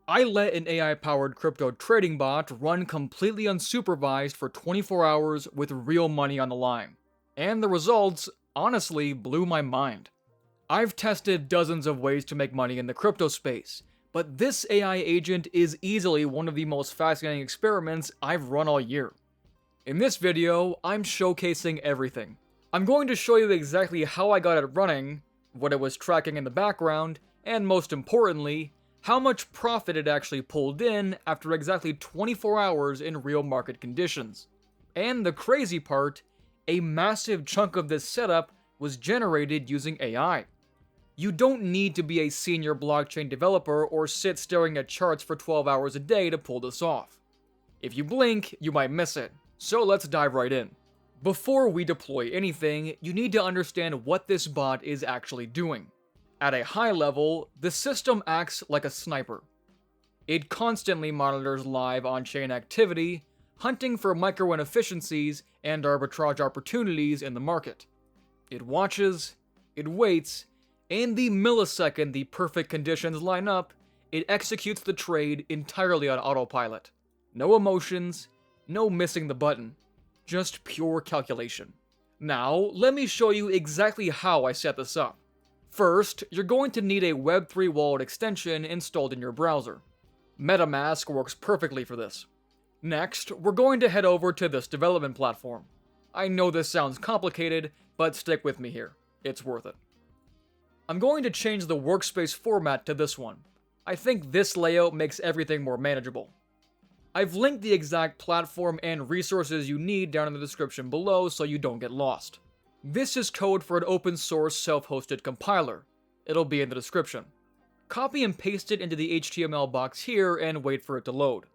I let an AI-powered crypto trading bot run completely unsupervised for 24 hours with real money on the line. And the results, honestly, blew my mind. I've tested dozens of ways to make money in the crypto space, but this AI agent is easily one of the most fascinating experiments I've run all year. In this video, I'm showcasing everything. I'm going to show you exactly how I got it running, what it was tracking in the background, and most importantly, how much profit it actually pulled in after exactly 24 hours in real market conditions. And the crazy part, a massive chunk of this setup was generated using AI. You don't need to be a senior blockchain developer or sit staring at charts for 12 hours a day to pull this off. If you blink, you might miss it, so let's dive right in. Before we deploy anything, you need to understand what this bot is actually doing. At a high level, the system acts like a sniper. It constantly monitors live on-chain activity, hunting for micro inefficiencies and arbitrage opportunities in the market. It watches, it waits, and the millisecond the perfect conditions line up, it executes the trade entirely on autopilot. No emotions, no missing the button, just pure calculation. Now, let me show you exactly how I set this up. First, you're going to need a Web3 wallet extension installed in your browser. MetaMask works perfectly for this. Next, we're going to head over to this development platform. I know this sounds complicated, but stick with me here. It's worth it. I'm going to change the workspace format to this one. I think this layout makes everything more manageable. I've linked the exact platform and resources you need down in the description below so you don't get lost. This is code for an open source self-hosted compiler. It'll be in the description. Copy and paste it into the HTML box here and wait for it to load.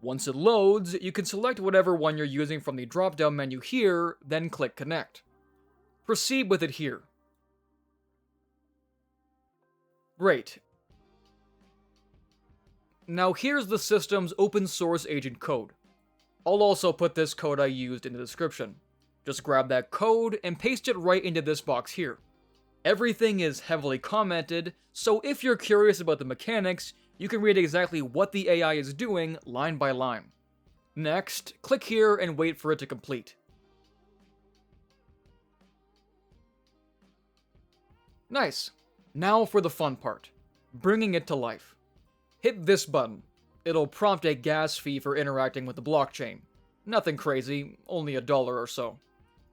Once it loads, you can select whatever one you're using from the drop-down menu here, then click Connect. Proceed with it here. Great. Now here's the system's open source agent code. I'll also put this code I used in the description. Just grab that code and paste it right into this box here. Everything is heavily commented, so if you're curious about the mechanics, you can read exactly what the AI is doing line by line. Next, click here and wait for it to complete. Nice. Now for the fun part, bringing it to life. Hit this button. It'll prompt a gas fee for interacting with the blockchain. Nothing crazy, only $1 or so.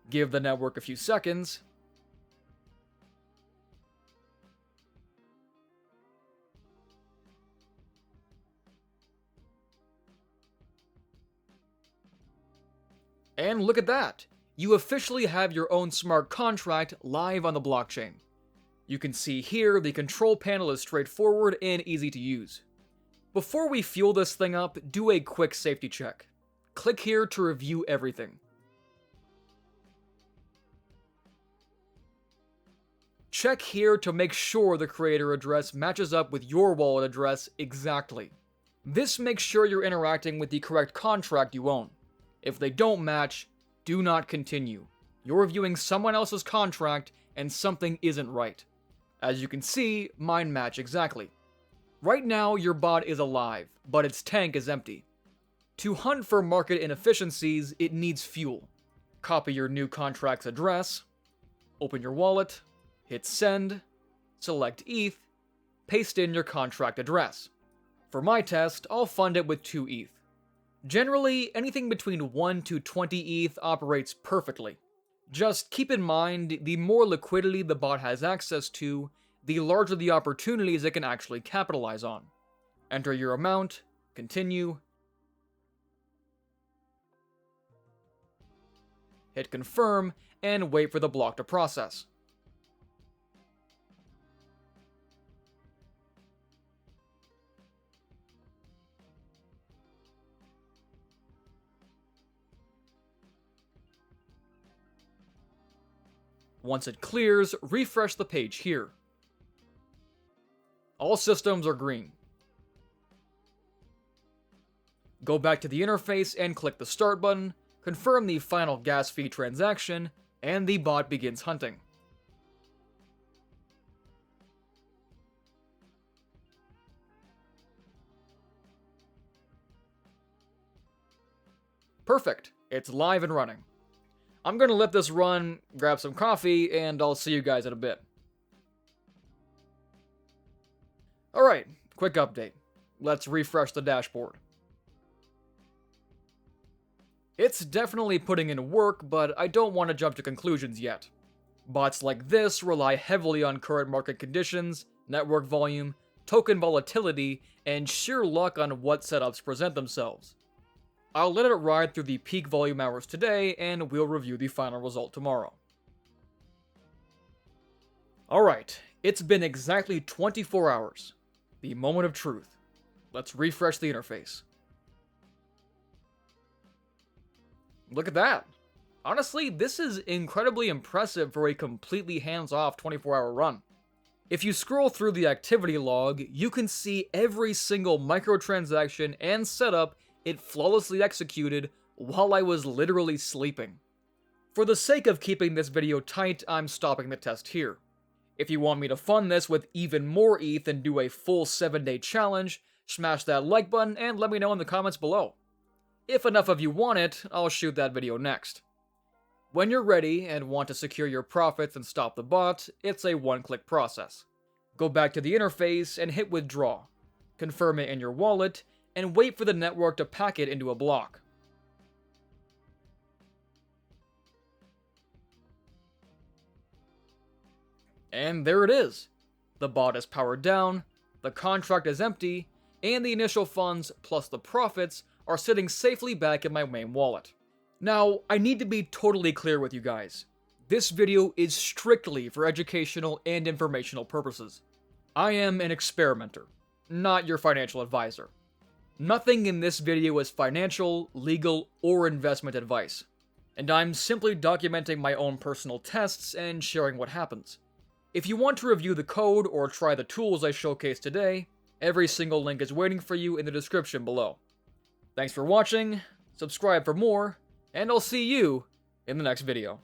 Give the network a few seconds. And look at that! You officially have your own smart contract live on the blockchain. You can see here the control panel is straightforward and easy to use. Before we fuel this thing up, do a quick safety check. Click here to review everything. Check here to make sure the creator address matches up with your wallet address exactly. This makes sure you're interacting with the correct contract you own. If they don't match, do not continue. You're viewing someone else's contract and something isn't right. As you can see, mine match exactly. Right now, your bot is alive, but its tank is empty. To hunt for market inefficiencies, it needs fuel. Copy your new contract's address, open your wallet, hit send, select ETH, paste in your contract address. For my test, I'll fund it with 2 ETH. Generally, anything between 1 to 20 ETH operates perfectly. Just keep in mind, the more liquidity the bot has access to, the larger the opportunities it can actually capitalize on. Enter your amount, continue, hit confirm, and wait for the block to process. Once it clears, refresh the page here. All systems are green. Go back to the interface and click the Start button, confirm the final gas fee transaction, and the bot begins hunting. Perfect, it's live and running. I'm gonna let this run, grab some coffee, and I'll see you guys in a bit. Alright, quick update. Let's refresh the dashboard. It's definitely putting in work, but I don't want to jump to conclusions yet. Bots like this rely heavily on current market conditions, network volume, token volatility, and sheer luck on what setups present themselves. I'll let it ride through the peak volume hours today, and we'll review the final result tomorrow. Alright, it's been exactly 24 hours. The moment of truth. Let's refresh the interface. Look at that. Honestly, this is incredibly impressive for a completely hands-off 24-hour run. If you scroll through the activity log, you can see every single microtransaction and setup it flawlessly executed while I was literally sleeping. For the sake of keeping this video tight, I'm stopping the test here. If you want me to fund this with even more ETH and do a full 7-day challenge, smash that like button and let me know in the comments below. If enough of you want it, I'll shoot that video next. When you're ready and want to secure your profits and stop the bot, it's a one-click process. Go back to the interface and hit withdraw. Confirm it in your wallet, and wait for the network to pack it into a block. And there it is. The bot is powered down, the contract is empty, and the initial funds plus the profits are sitting safely back in my main wallet. Now, I need to be totally clear with you guys. This video is strictly for educational and informational purposes. I am an experimenter, not your financial advisor. Nothing in this video is financial, legal, or investment advice, and I'm simply documenting my own personal tests and sharing what happens. If you want to review the code or try the tools I showcased today, every single link is waiting for you in the description below. Thanks for watching, subscribe for more, and I'll see you in the next video.